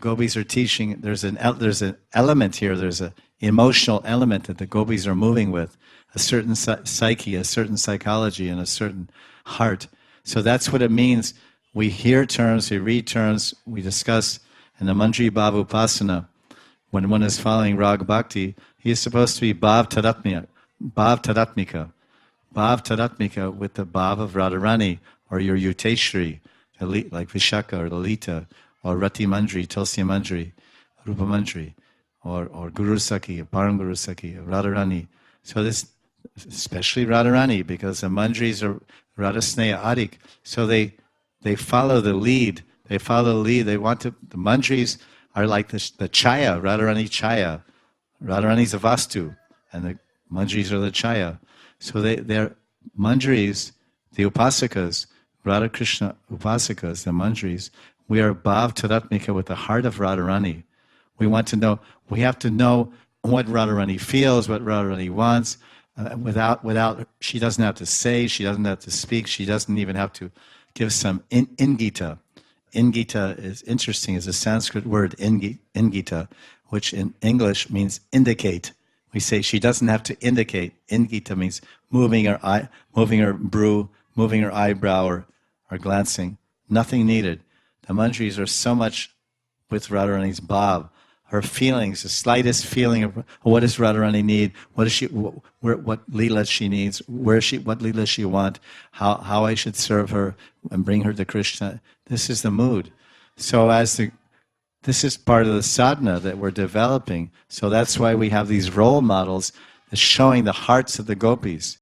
gopis are teaching, there's an element here, there's an emotional element that the gopis are moving with, a certain psyche, a certain psychology, and a certain heart. So that's what it means. We hear terms, we read terms, we discuss in the Manjari Bhava Upasana. When one is following Rag Bhakti, he is supposed to be Bhav Tadatmika. Bhav Tadatmika with the Bhav of Radharani, or your Yuteshri, like Vishaka or Lalita, or Rati Manjari, Tulsi Manjari, Rupa Manjari, or Guru Sakhi, or Param Guru Sakhi, or Radharani. So this, especially Radharani, because the Manjaris are Radha Sneha Adik, so they follow the lead. They follow the lead. They want to. The Manjaris are like the Chaya, Radharani Chaya. Radharani's a Vastu, and the Manjaris are the Chaya. So they're Manjaris, the Upasakas, Radha Krishna Upasakas, the Manjaris. We are Bhav Tadatmika with the heart of Radharani. We want to know. We have to know what Radharani feels, what Radharani wants. Without, she doesn't have to say. She doesn't have to speak. She doesn't even have to give some ingita. Ingita is interesting. It's a Sanskrit word, ingita, which in English means indicate. We say she doesn't have to indicate. Ingita means moving her eye, moving her brow, moving her eyebrow, or glancing. Nothing needed. The Manjaris are so much with Radharani's bhav. Her feelings, the slightest feeling of what does Radharani need, what leela she needs, what leela she want, how I should serve her and bring her to Krishna. This is the mood. So this is part of the sadhana that we're developing. So that's why we have these role models showing the hearts of the gopis.